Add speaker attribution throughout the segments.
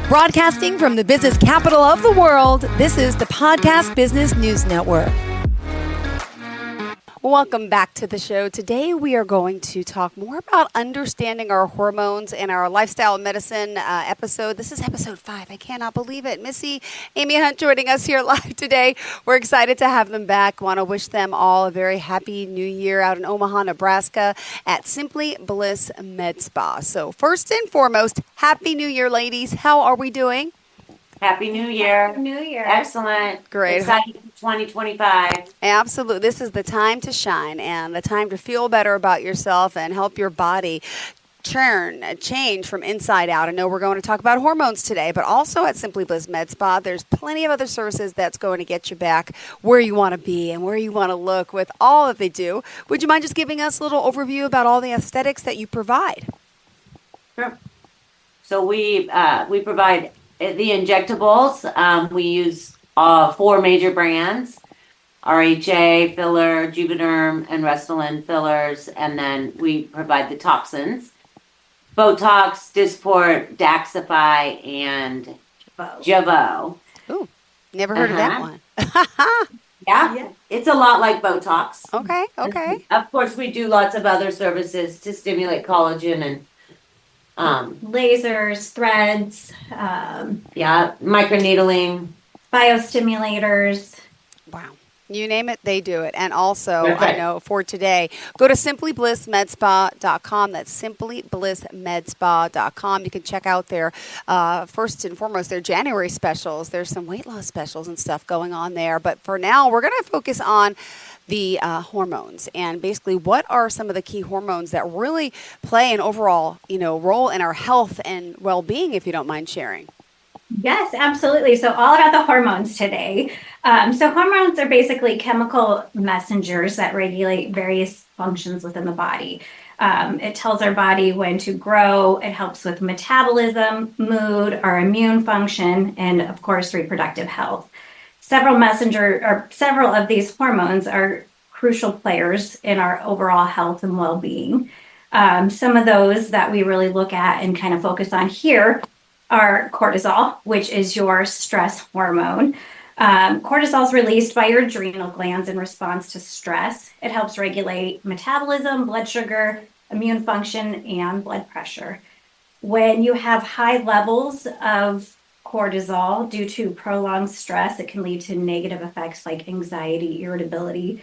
Speaker 1: Broadcasting from the business capital of the world, this is the Podcast Business News Network. Welcome back to the show. Today we are going to talk more about understanding our hormones in our lifestyle medicine episode. This is episode 5. I cannot believe it. Missy, Amy Hunt joining us here live today. We're excited to have them back. Want to wish them all a very happy new year out in Omaha, Nebraska at Simply Bliss Med Spa. So first and foremost, Happy New Year, ladies. How are we doing?
Speaker 2: Happy New Year.
Speaker 3: Happy New Year.
Speaker 2: Excellent.
Speaker 1: Great.
Speaker 2: Exciting 2025.
Speaker 1: Absolutely. This is the time to shine and the time to feel better about yourself and help your body change from inside out. I know we're going to talk about hormones today, but also at Simply Bliss Med Spa, there's plenty of other services that's going to get you back where you want to be and where you want to look with all that they do. Would you mind just giving us a little overview about all the aesthetics that you provide?
Speaker 2: Sure. So we provide the injectables. We use 4 major brands: RHA filler, Juvederm, and Restylane fillers, and then we provide the toxins: Botox, Dysport, Daxify, and Jeuveau.
Speaker 1: Ooh, never heard of that one.
Speaker 2: Yeah, it's a lot like Botox.
Speaker 1: Okay.
Speaker 2: Of course, we do lots of other services to stimulate collagen and
Speaker 3: lasers, threads,
Speaker 2: microneedling,
Speaker 3: biostimulators.
Speaker 1: Wow. You name it, they do it. And also, I know for today, go to simplyblissmedspa.com. That's simplyblissmedspa.com. You can check out their, first and foremost, their January specials. There's some weight loss specials and stuff going on there. But for now, we're going to focus on the hormones and basically what are some of the key hormones that really play an overall, role in our health and well-being, if you don't mind sharing.
Speaker 3: Yes, absolutely. So all about the hormones today. So hormones are basically chemical messengers that regulate various functions within the body. It tells our body when to grow. It helps with metabolism, mood, our immune function, and of course, reproductive health. Several of these hormones are crucial players in our overall health and well-being. Some of those that we really look at and kind of focus on here are cortisol, which is your stress hormone. Cortisol is released by your adrenal glands in response to stress. It helps regulate metabolism, blood sugar, immune function, and blood pressure. When you have high levels of cortisol due to prolonged stress, it can lead to negative effects like anxiety, irritability,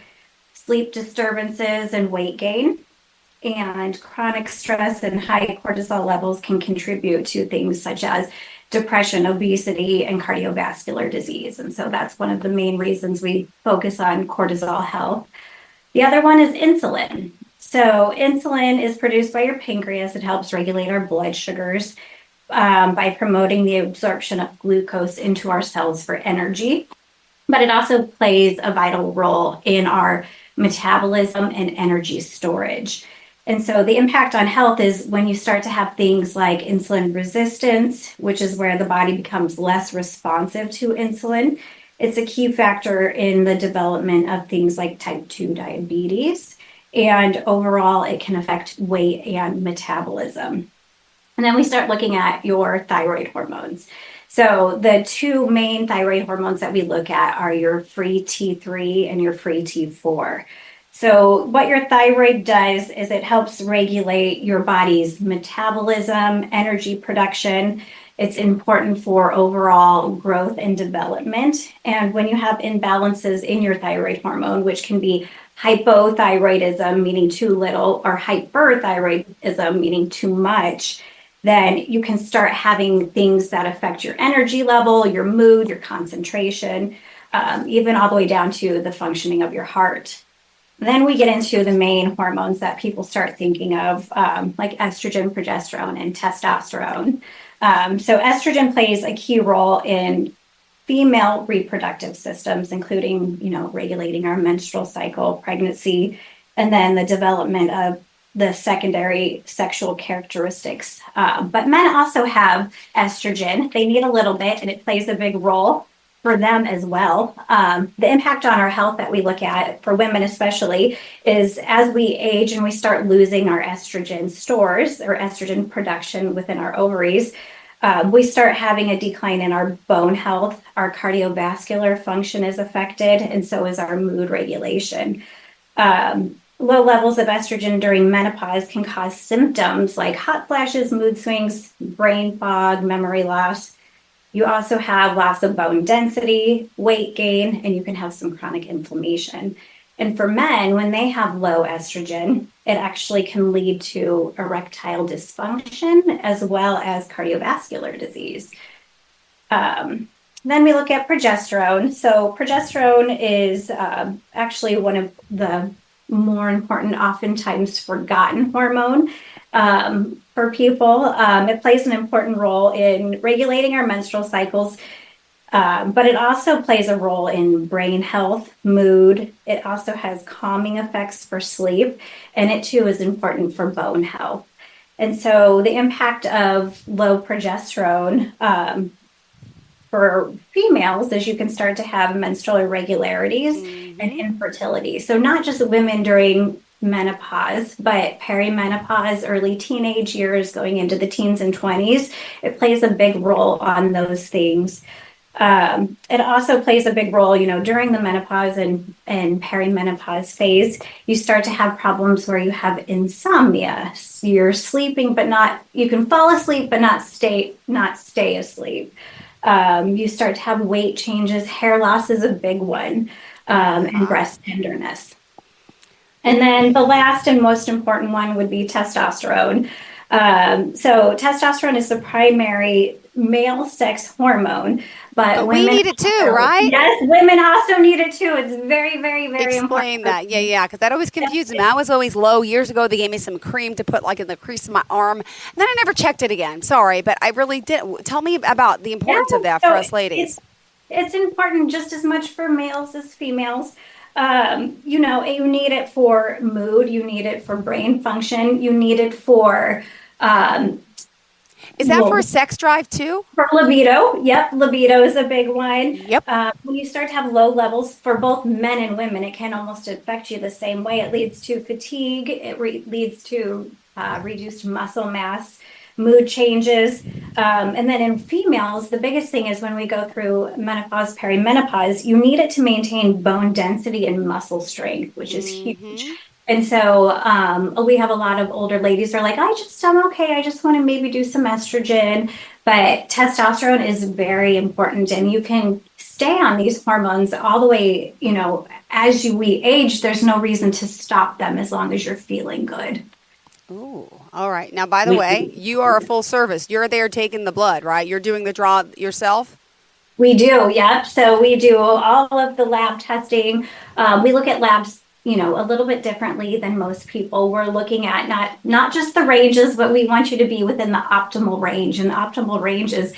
Speaker 3: sleep disturbances, and weight gain. And chronic stress and high cortisol levels can contribute to things such as depression, obesity, and cardiovascular disease. And so that's one of the main reasons we focus on cortisol health. The other one is insulin. So insulin is produced by your pancreas. It helps regulate our blood sugars by promoting the absorption of glucose into our cells for energy. But it also plays a vital role in our metabolism and energy storage. And so the impact on health is when you start to have things like insulin resistance, which is where the body becomes less responsive to insulin. It's a key factor in the development of things like type 2 diabetes. And overall, it can affect weight and metabolism. And then we start looking at your thyroid hormones. So the 2 main thyroid hormones that we look at are your free T3 and your free T4. So what your thyroid does is it helps regulate your body's metabolism, energy production. It's important for overall growth and development. And when you have imbalances in your thyroid hormone, which can be hypothyroidism, meaning too little, or hyperthyroidism, meaning too much, then you can start having things that affect your energy level, your mood, your concentration, even all the way down to the functioning of your heart. Then we get into the main hormones that people start thinking of, like estrogen, progesterone, and testosterone. So estrogen plays a key role in female reproductive systems, including, regulating our menstrual cycle, pregnancy, and then the development of the secondary sexual characteristics. But men also have estrogen. They need a little bit, and it plays a big role for them as well. The impact on our health that we look at, for women especially, is as we age and we start losing our estrogen stores or estrogen production within our ovaries, we start having a decline in our bone health, our cardiovascular function is affected, and so is our mood regulation. Low levels of estrogen during menopause can cause symptoms like hot flashes, mood swings, brain fog, memory loss. You also have loss of bone density, weight gain, and you can have some chronic inflammation. And for men, when they have low estrogen, it actually can lead to erectile dysfunction as well as cardiovascular disease. Then we look at progesterone. So progesterone is actually one of the more important, oftentimes forgotten hormone for people. It plays an important role in regulating our menstrual cycles, but it also plays a role in brain health, mood. It also has calming effects for sleep, and it too is important for bone health. And so the impact of low progesterone for females is you can start to have menstrual irregularities and infertility. So not just women during menopause, but perimenopause, early teenage years, going into the teens and 20s, it plays a big role on those things. It also plays a big role, during the menopause and perimenopause phase, you start to have problems where you have insomnia. You're sleeping, you can fall asleep, but not stay asleep. You start to have weight changes. Hair loss is a big one, and breast tenderness. And then the last and most important one would be testosterone. So testosterone is the primary male sex hormone, but
Speaker 1: we need it too, right?
Speaker 3: Yes, women also need it too. It's very, very, very important.
Speaker 1: Explain that. Yeah, because that always confused me. I was always low. Years ago, they gave me some cream to put in the crease of my arm, and then I never checked it again. Sorry, but I really did. Tell me about the importance of that for us ladies.
Speaker 3: It's important just as much for males as females. You need it for mood, you need it for brain function, you need it for
Speaker 1: is that for sex drive too?
Speaker 3: For libido. Yep. Libido is a big one.
Speaker 1: Yep.
Speaker 3: When you start to have low levels for both men and women, it can almost affect you the same way. It leads to fatigue. It leads to reduced muscle mass, mood changes. And then in females, the biggest thing is when we go through menopause, perimenopause, you need it to maintain bone density and muscle strength, which is huge. And so we have a lot of older ladies are like, I'm okay. I just want to maybe do some estrogen. But testosterone is very important. And you can stay on these hormones all the way, as we age, there's no reason to stop them as long as you're feeling good.
Speaker 1: Ooh, all right. Now, by the way, you are a full service. You're there taking the blood, right? You're doing the draw yourself?
Speaker 3: We do, yep. So we do all of the lab testing. We look at labs a little bit differently than most people. We're looking at not just the ranges, but we want you to be within the optimal range. And the optimal range is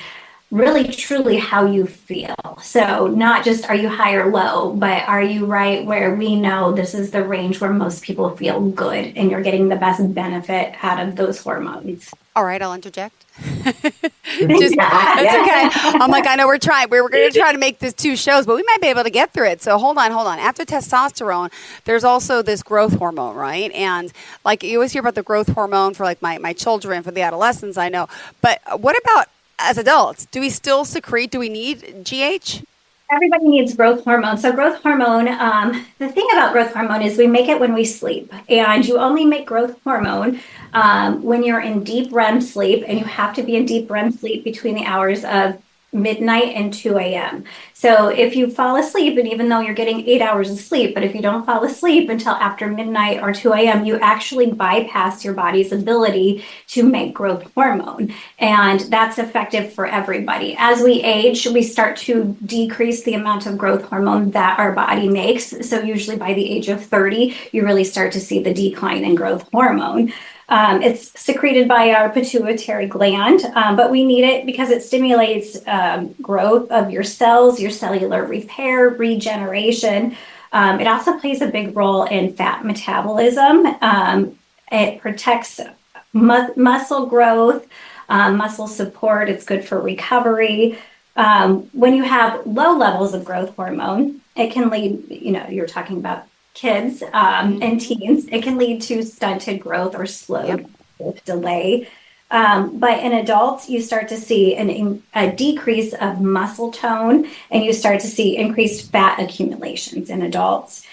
Speaker 3: really truly how you feel. So not just are you high or low, but are you right where we know this is the range where most people feel good and you're getting the best benefit out of those hormones.
Speaker 1: All right, I'll interject. That's okay. I'm like, I know we're going to try to make this 2 shows, but we might be able to get through it. So hold on. After testosterone, there's also this growth hormone, right? And you always hear about the growth hormone for my children, for the adolescents, I know. But what about as adults? Do we still secrete? Do we need GH?
Speaker 3: Everybody needs growth hormone. So growth hormone, the thing about growth hormone is we make it when we sleep. And you only make growth hormone when you're in deep REM sleep. And you have to be in deep REM sleep between the hours of midnight and 2 a.m. So if you fall asleep, and even though you're getting 8 hours of sleep, but if you don't fall asleep until after midnight or 2 a.m., you actually bypass your body's ability to make growth hormone. And that's effective for everybody. As we age, we start to decrease the amount of growth hormone that our body makes. So usually by the age of 30, you really start to see the decline in growth hormone. It's secreted by our pituitary gland, but we need it because it stimulates growth of your cells, your cellular repair, regeneration. It also plays a big role in fat metabolism. It protects muscle growth, muscle support. It's good for recovery. When you have low levels of growth hormone, it can lead, you're talking about kids and teens, it can lead to stunted growth or slowed growth delay. But in adults, you start to see a decrease of muscle tone, and you start to see increased fat accumulations in adults.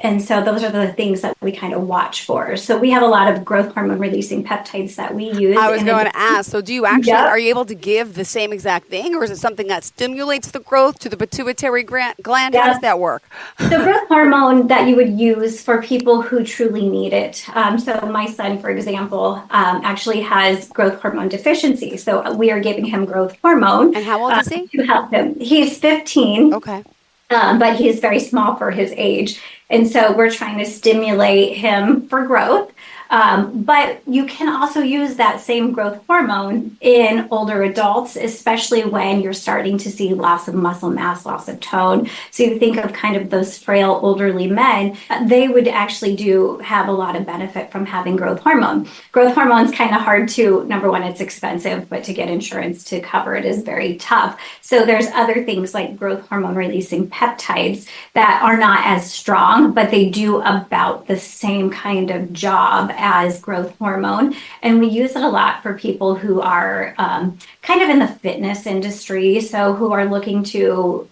Speaker 3: And so those are the things that we kind of watch for. So we have a lot of growth hormone releasing peptides that we use.
Speaker 1: I was going to ask, so do you actually,
Speaker 3: Yep.
Speaker 1: are you able to give the same exact thing, or is it something that stimulates the growth to the pituitary gland? How does that work?
Speaker 3: The growth hormone that you would use for people who truly need it. So my son, for example, actually has growth hormone deficiency. So we are giving him growth hormone.
Speaker 1: And how old is he?
Speaker 3: To help him. He's 15.
Speaker 1: Okay.
Speaker 3: But he is very small for his age. And so we're trying to stimulate him for growth. But you can also use that same growth hormone in older adults, especially when you're starting to see loss of muscle mass, loss of tone. So you think of kind of those frail elderly men, they would actually have a lot of benefit from having growth hormone. Growth hormone is kind of hard to, number one, it's expensive, but to get insurance to cover it is very tough. So there's other things like growth hormone releasing peptides that are not as strong, but they do about the same kind of job as growth hormone. And we use it a lot for people who are kind of in the fitness industry, so who are looking to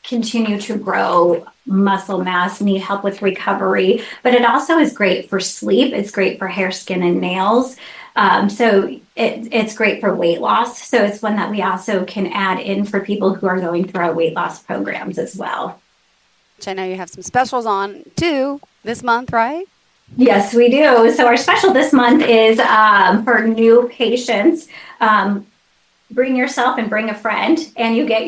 Speaker 3: continue to grow muscle mass, need help with recovery. But it also is great for sleep. It's great for hair, skin, and nails. So it's great for weight loss. So it's one that we also can add in for people who are going through our weight loss programs as well.
Speaker 1: Which I know you have some specials on too this month, right?
Speaker 3: Yes, we do. So our special this month is for new patients. Bring yourself and bring a friend, and you get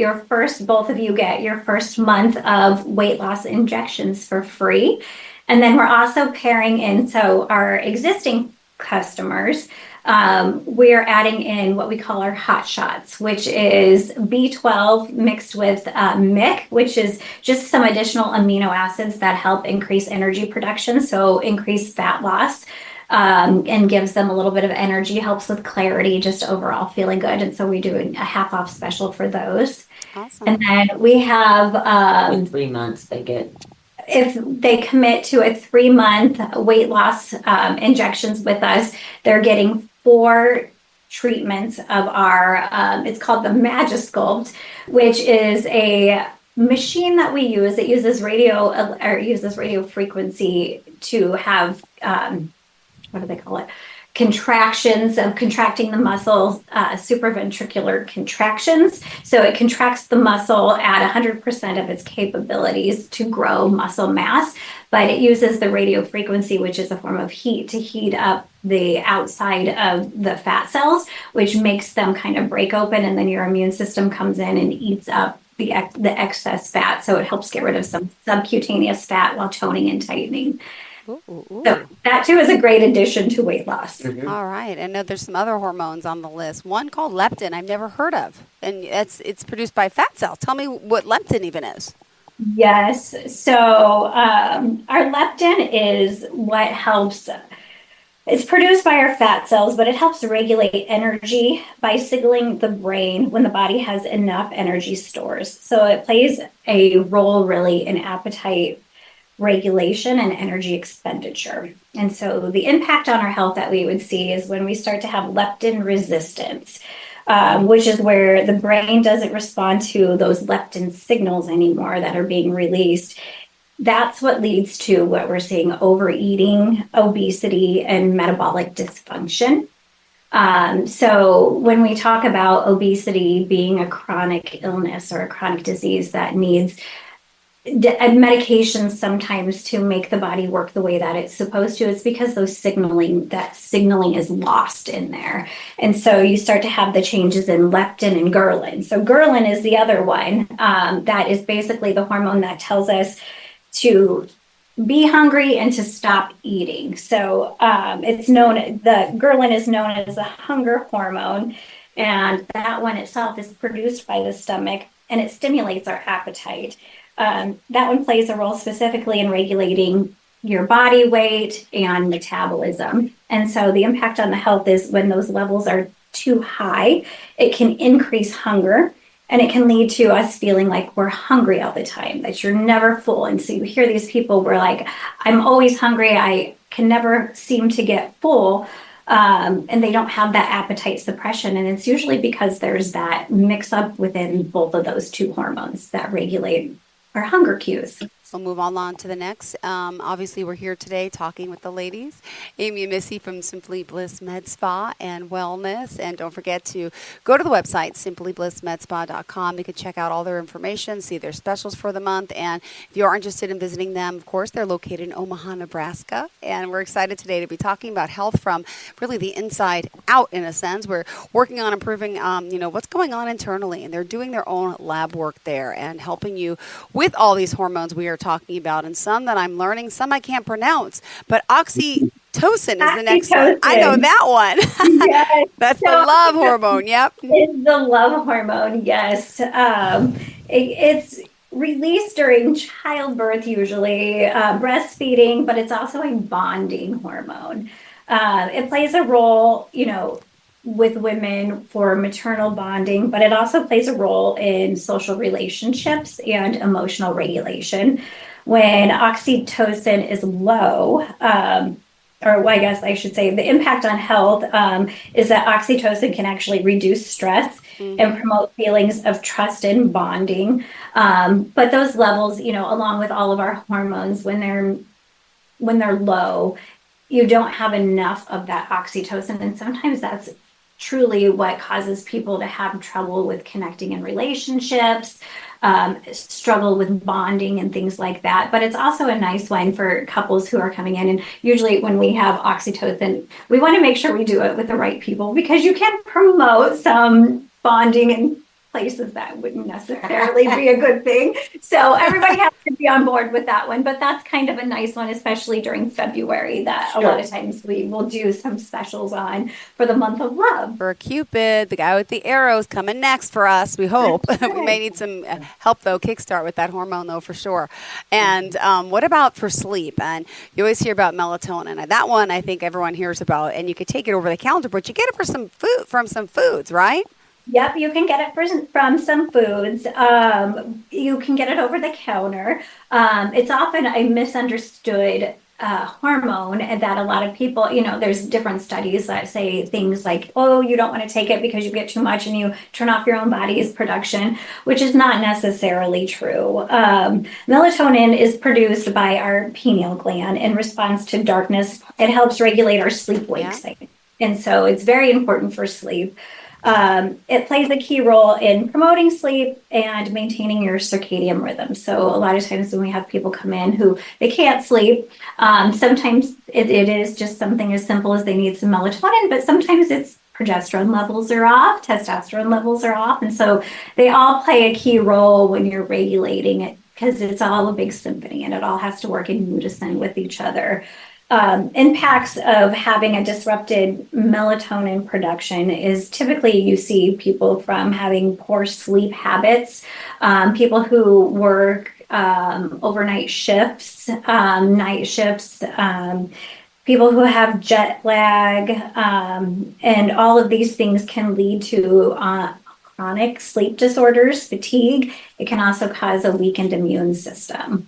Speaker 3: both of you get your first month of weight loss injections for free. And then we're also pairing in, so our existing customers, we're adding in what we call our hot shots, which is B12 mixed with MIC, which is just some additional amino acids that help increase energy production, so increase fat loss, and gives them a little bit of energy, helps with clarity, just overall feeling good. And so we do a half off special for those.
Speaker 1: Awesome.
Speaker 3: And then we have
Speaker 2: In 3 months they get.
Speaker 3: if they commit to a 3-month weight loss injections with us, they're getting 4 treatments of our, it's called the Magisculpt, which is a machine that we use. It uses radio frequency to have, what do they call it? Contracting the muscle, supraventricular contractions. So it contracts the muscle at 100% of its capabilities to grow muscle mass, but it uses the radio frequency, which is a form of heat, to heat up the outside of the fat cells, which makes them kind of break open, and then your immune system comes in and eats up the excess fat. So it helps get rid of some subcutaneous fat while toning and tightening.
Speaker 1: Ooh.
Speaker 3: So that too is a great addition to weight loss.
Speaker 2: Mm-hmm.
Speaker 1: All right. I know there's some other hormones on the list. One called leptin I've never heard of, and it's produced by fat cells. Tell me what leptin even is.
Speaker 3: Yes. So our leptin is what helps. It's produced by our fat cells, but it helps regulate energy by signaling the brain when the body has enough energy stores. So it plays a role really in appetite regulation and energy expenditure. And so the impact on our health that we would see is when we start to have leptin resistance, which is where the brain doesn't respond to those leptin signals anymore that are being released. That's what leads to what we're seeing: overeating, obesity, and metabolic dysfunction. So when we talk about obesity being a chronic illness or a chronic disease that needs medications sometimes to make the body work the way that it's supposed to, it's because that signaling is lost in there. And so you start to have the changes in leptin and ghrelin. So ghrelin is the other one that is basically the hormone that tells us to be hungry and to stop eating. So the ghrelin is known as a hunger hormone, and that one itself is produced by the stomach, and it stimulates our appetite. That one plays a role specifically in regulating your body weight and metabolism. And so the impact on the health is when those levels are too high, it can increase hunger, and it can lead to us feeling like we're hungry all the time, that you're never full. And so you hear these people where like, I'm always hungry, I can never seem to get full. and they don't have that appetite suppression. And it's usually because there's that mix up within both of those two hormones that regulate our hunger cues.
Speaker 1: We'll move on to the next. Obviously, we're here today talking with the ladies, Amy and Missy from Simply Bliss Med Spa and Wellness. And don't forget to go to the website, simplyblissmedspa.com. You can check out all their information, see their specials for the month. And if you are interested in visiting them, of course, they're located in Omaha, Nebraska. And we're excited today to be talking about health from really the inside out, in a sense. We're working on improving, what's going on internally. And they're doing their own lab work there and helping you with all these hormones we are talking about, and some that I'm learning, some I can't pronounce, but oxytocin is the next one. I know that one.
Speaker 3: Yes.
Speaker 1: That's the love hormone. Yep.
Speaker 3: It's the love hormone. Yes. It's released during childbirth, usually breastfeeding, but it's also a bonding hormone. It plays a role, with women for maternal bonding, but it also plays a role in social relationships and emotional regulation. When oxytocin is low, I guess I should say the impact on health is that oxytocin can actually reduce stress and promote feelings of trust and bonding. But those levels, along with all of our hormones, when they're low, you don't have enough of that oxytocin. And sometimes that's truly what causes people to have trouble with connecting in relationships, struggle with bonding and things like that. But it's also a nice one for couples who are coming in. And usually when we have oxytocin, we want to make sure we do it with the right people, because you can promote some bonding in places that wouldn't necessarily be a good thing. So everybody has to be on board with that one. But that's kind of a nice one, especially during February, that a lot of times we will do some specials on for the month of love.
Speaker 1: For Cupid, the guy with the arrows, coming next for us, we hope. We may need some help, though, kickstart with that hormone, though, for sure. And what about for sleep? And you always hear about melatonin. And that one I think everyone hears about, and you could take it over the counter, but you get it for from some foods, right?
Speaker 3: Yep, you can get it from some foods. You can get it over the counter. It's often a misunderstood hormone, and that a lot of people, there's different studies that say things like, oh, you don't want to take it because you get too much and you turn off your own body's production, which is not necessarily true. Melatonin is produced by our pineal gland in response to darkness. It helps regulate our sleep-wake cycle. And so it's very important for sleep. It plays a key role in promoting sleep and maintaining your circadian rhythm. So a lot of times when we have people come in who they can't sleep, sometimes it is just something as simple as they need some melatonin, but sometimes it's progesterone levels are off, testosterone levels are off. And so they all play a key role when you're regulating it, because it's all a big symphony and it all has to work in unison with each other. Impacts of having a disrupted melatonin production is typically you see people from having poor sleep habits, people who work overnight shifts, night shifts, people who have jet lag, and all of these things can lead to chronic sleep disorders, fatigue. It can also cause a weakened immune system.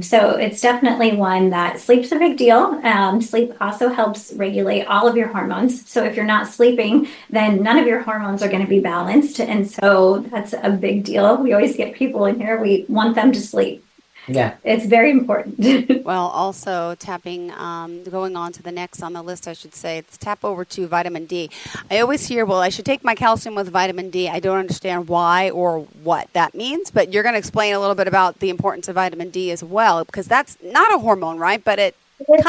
Speaker 3: So it's definitely one that sleep's a big deal. Sleep also helps regulate all of your hormones. So if you're not sleeping, then none of your hormones are going to be balanced. And so that's a big deal. We always get people in here, we want them to sleep.
Speaker 2: Yeah.
Speaker 3: It's very important.
Speaker 1: Well, also tapping, going on to the next on the list, I should say, it's tap over to vitamin D. I always hear, well, I should take my calcium with vitamin D. I don't understand why or what that means, but you're going to explain a little bit about the importance of vitamin D as well, because that's not a hormone, right? But it's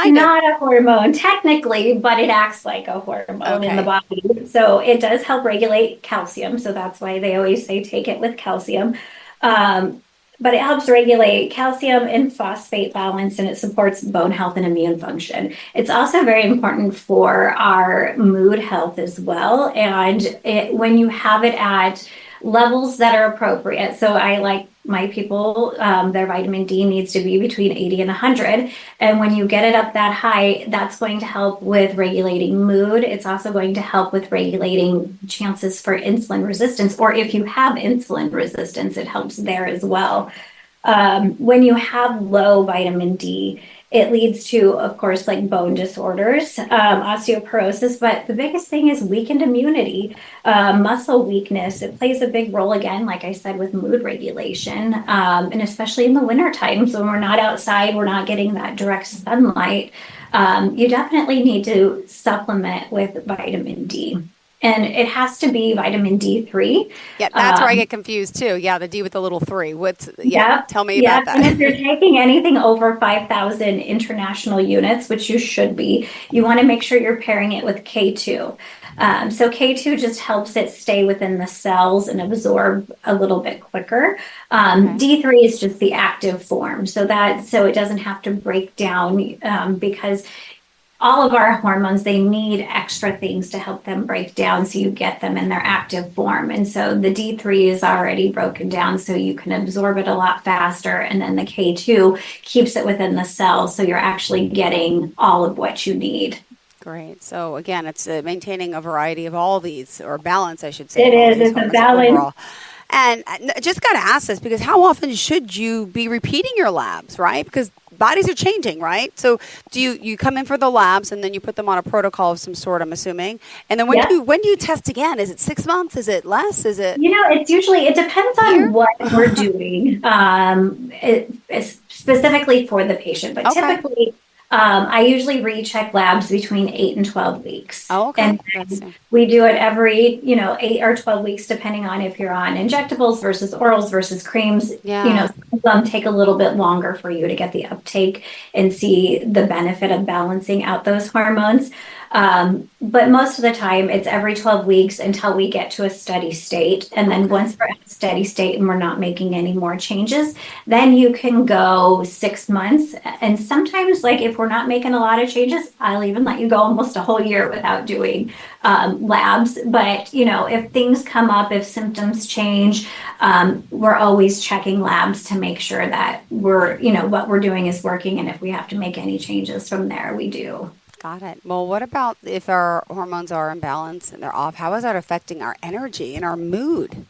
Speaker 3: not a hormone technically, but it acts like a hormone in the body. So it does help regulate calcium. So that's why they always say take it with calcium. But it helps regulate calcium and phosphate balance, and it supports bone health and immune function. It's also very important for our mood health as well. And when you have it at levels that are appropriate, so I like my people, their vitamin D needs to be between 80 and 100. And when you get it up that high, that's going to help with regulating mood. It's also going to help with regulating chances for insulin resistance, or if you have insulin resistance, it helps there as well. When you have low vitamin D, It leads to, of course, like bone disorders, osteoporosis, but the biggest thing is weakened immunity, muscle weakness. It plays a big role, again, like I said, with mood regulation, and especially in the winter times when we're not outside, we're not getting that direct sunlight. You definitely need to supplement with vitamin D. And it has to be vitamin D3.
Speaker 1: Yeah, that's where I get confused too. Yeah, the D with the little 3. Tell me about that.
Speaker 3: And if you're taking anything over 5,000 international units, which you should be, you want to make sure you're pairing it with K2. So K2 just helps it stay within the cells and absorb a little bit quicker. D3 is just the active form, so it doesn't have to break down, because all of our hormones, they need extra things to help them break down so you get them in their active form. And so the D3 is already broken down so you can absorb it a lot faster. And then the K2 keeps it within the cells so you're actually getting all of what you need.
Speaker 1: Great. So again, it's maintaining a variety of all these, or balance, I should say.
Speaker 3: It is. It's a balance.
Speaker 1: Overall. And I just got to ask this, because how often should you be repeating your labs, right? Because bodies are changing, right? So do you come in for the labs and then you put them on a protocol of some sort, I'm assuming? And then when do you test again? Is it 6 months? Is it less? Is it?
Speaker 3: It depends on what we're doing, it's specifically for the patient. But typically, I usually recheck labs between 8 and 12 weeks.
Speaker 1: Oh, okay.
Speaker 3: And we do it every, 8 or 12 weeks, depending on if you're on injectables versus orals versus creams.
Speaker 1: Yeah.
Speaker 3: Some of them take a little bit longer for you to get the uptake and see the benefit of balancing out those hormones. But most of the time, it's every 12 weeks until we get to a steady state. And then once we're at a steady state and we're not making any more changes, then you can go 6 months. And sometimes, like if we're not making a lot of changes, I'll even let you go almost a whole year without doing labs. But, if things come up, if symptoms change, we're always checking labs to make sure that what we're doing is working. And if we have to make any changes from there, we do.
Speaker 1: Got it. Well, what about if our hormones are imbalanced and they're off? How is that affecting our energy and our mood?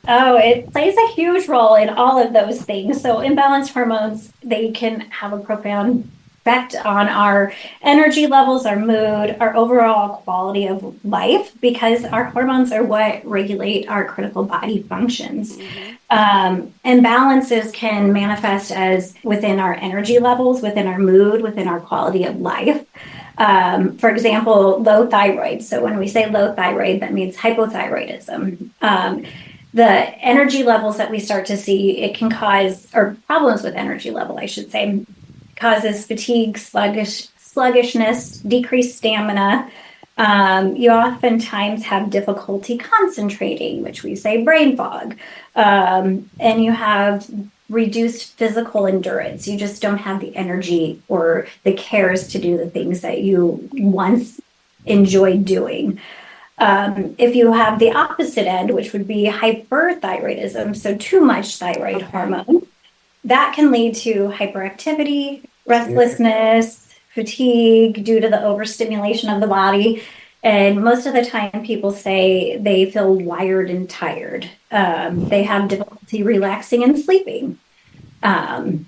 Speaker 3: Oh, it plays a huge role in all of those things. So imbalanced hormones, they can have a profound effect on our energy levels, our mood, our overall quality of life, because our hormones are what regulate our critical body functions. Imbalances can manifest as within our energy levels, within our mood, within our quality of life. For example, low thyroid. So when we say low thyroid, that means hypothyroidism. The energy levels that we start to see, it can cause, or problems with energy level, I should say, causes fatigue, sluggishness, decreased stamina. You oftentimes have difficulty concentrating, which we say brain fog. And you have reduced physical endurance. You just don't have the energy or the cares to do the things that you once enjoyed doing. If you have the opposite end, which would be hyperthyroidism, so too much thyroid hormone, that can lead to hyperactivity, restlessness, fatigue due to the overstimulation of the body. And most of the time people say they feel wired and tired. They have difficulty relaxing and sleeping. And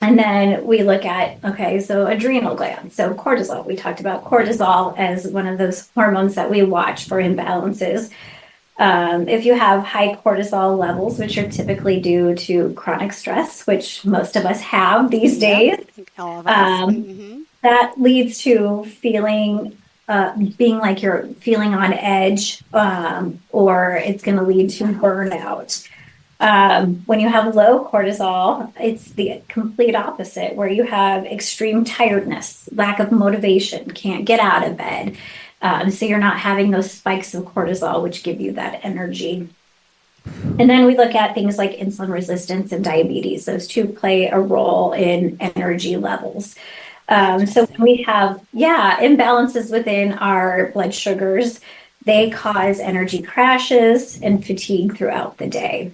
Speaker 3: then we look at, so adrenal glands. So cortisol, we talked about cortisol as one of those hormones that we watch for imbalances. If you have high cortisol levels, which are typically due to chronic stress, which most of us have these days, that leads to being like you're feeling on edge, or it's going to lead to burnout. When you have low cortisol, it's the complete opposite, where you have extreme tiredness, lack of motivation, can't get out of bed. So you're not having those spikes of cortisol, which give you that energy. And then we look at things like insulin resistance and diabetes. Those two play a role in energy levels. So when we have, imbalances within our blood sugars, they cause energy crashes and fatigue throughout the day.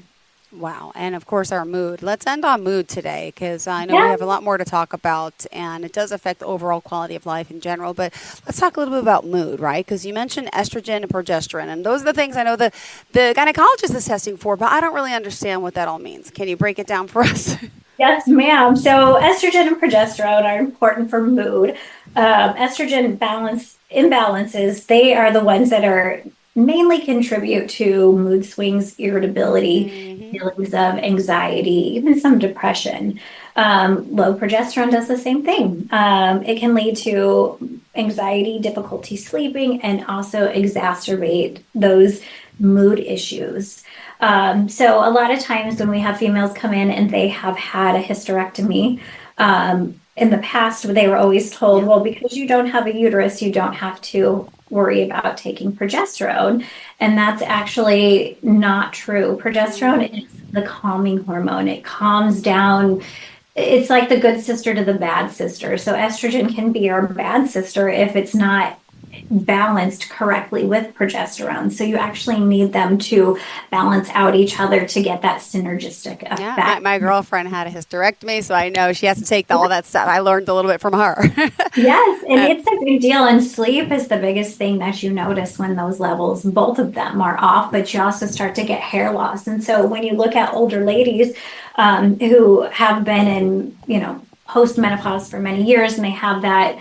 Speaker 1: Wow. And of course, our mood. Let's end on mood today, because I know we have a lot more to talk about, and it does affect the overall quality of life in general. But let's talk a little bit about mood, right? Because you mentioned estrogen and progesterone, and those are the things I know the gynecologist is testing for, but I don't really understand what that all means. Can you break it down for us?
Speaker 3: Yes, ma'am. So estrogen and progesterone are important for mood. Estrogen imbalances, they are the ones that are mainly contribute to mood swings, irritability, feelings of anxiety, even some depression. Low progesterone does the same thing. It can lead to anxiety, difficulty sleeping, and also exacerbate those mood issues. So a lot of times when we have females come in and they have had a hysterectomy, in the past, they were always told, well, because you don't have a uterus, you don't have to worry about taking progesterone. And that's actually not true. Progesterone is the calming hormone. It calms down. It's like the good sister to the bad sister. So estrogen can be our bad sister if it's not balanced correctly with progesterone. So you actually need them to balance out each other to get that synergistic effect.
Speaker 1: Yeah, my girlfriend had a hysterectomy, so I know she has to take all that stuff. I learned a little bit from her.
Speaker 3: Yes, and it's a big deal. And sleep is the biggest thing that you notice when those levels, both of them are off, but you also start to get hair loss. And so when you look at older ladies who have been in, post-menopause for many years and they have that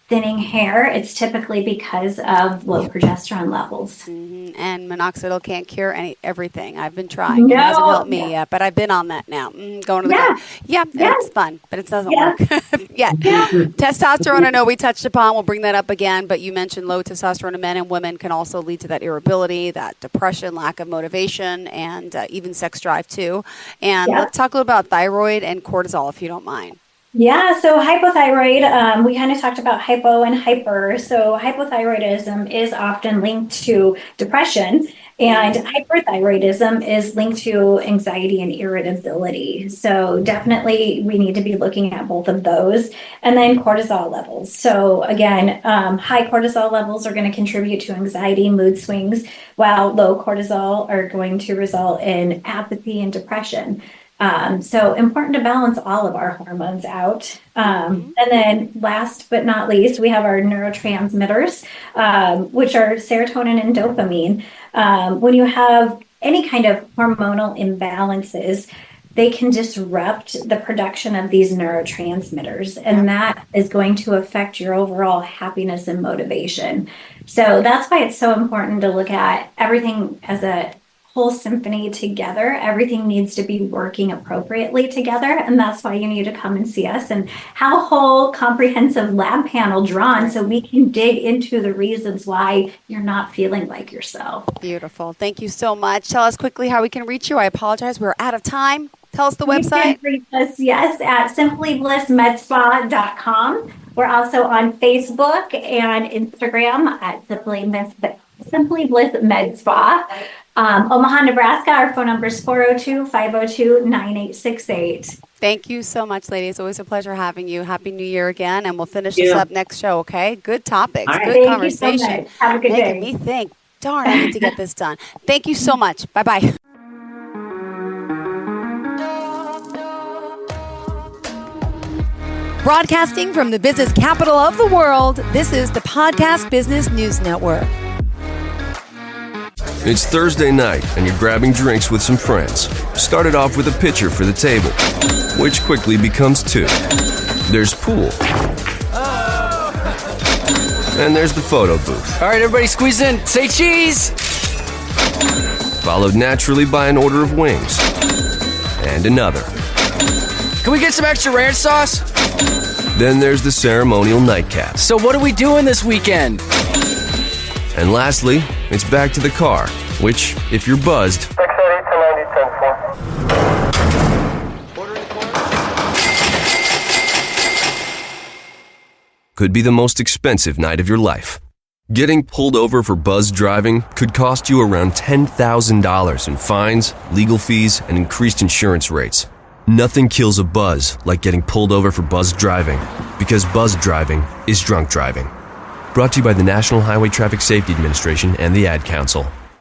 Speaker 3: thinning hair, it's typically because of low progesterone levels.
Speaker 1: And minoxidil can't cure everything. I've been trying. It hasn't helped me yet, but I've been on that now. Going to the it's fun, but it doesn't work. Testosterone, I know we touched upon. We'll bring that up again, but you mentioned low testosterone in men and women can also lead to that irritability, that depression, lack of motivation, and even sex drive too. And let's talk a little about thyroid and cortisol, if you don't mind.
Speaker 3: Yeah, so hypothyroid, we kind of talked about hypo and hyper. So hypothyroidism is often linked to depression, and hyperthyroidism is linked to anxiety and irritability. So definitely we need to be looking at both of those. And then cortisol levels. So again, high cortisol levels are going to contribute to anxiety, mood swings, while low cortisol are going to result in apathy and depression. So important to balance all of our hormones out. And then last but not least, we have our neurotransmitters, which are serotonin and dopamine. When you have any kind of hormonal imbalances, they can disrupt the production of these neurotransmitters, and that is going to affect your overall happiness and motivation. So that's why it's so important to look at everything as a whole symphony together. Everything needs to be working appropriately together, and that's why you need to come and see us and have a whole comprehensive lab panel drawn so we can dig into the reasons why you're not feeling like yourself.
Speaker 1: Beautiful. Thank you so much. Tell us quickly how we can reach you. I apologize. We're out of time. Tell us the website.
Speaker 3: You can reach us, yes, at simplyblissmedspa.com. We're also on Facebook and Instagram at Simply Bliss Med Spa. Omaha, Nebraska, our phone number is 402-502-9868.
Speaker 1: Thank you so much, ladies. Always a pleasure having you. Happy New Year again, and we'll finish this up next show, okay? Good topics, good conversation.
Speaker 3: You so much. Have a good day.
Speaker 1: Making me think, darn, I need to get this done. Thank you so much. Bye-bye. Broadcasting from the business capital of the world, this is the Podcast Business News Network.
Speaker 4: It's Thursday night, and you're grabbing drinks with some friends. Started off with a pitcher for the table, which quickly becomes two. There's pool. And there's the photo booth.
Speaker 5: All right, everybody squeeze in. Say cheese!
Speaker 4: Followed naturally by an order of wings. And another.
Speaker 5: Can we get some extra ranch sauce?
Speaker 4: Then there's the ceremonial nightcap.
Speaker 5: So what are we doing this weekend?
Speaker 4: And lastly, it's back to the car, which, if you're buzzed, could be the most expensive night of your life. Getting pulled over for buzzed driving could cost you around $10,000 in fines, legal fees, and increased insurance rates. Nothing kills a buzz like getting pulled over for buzzed driving, because buzzed driving is drunk driving. Brought to you by the National Highway Traffic Safety Administration and the Ad Council.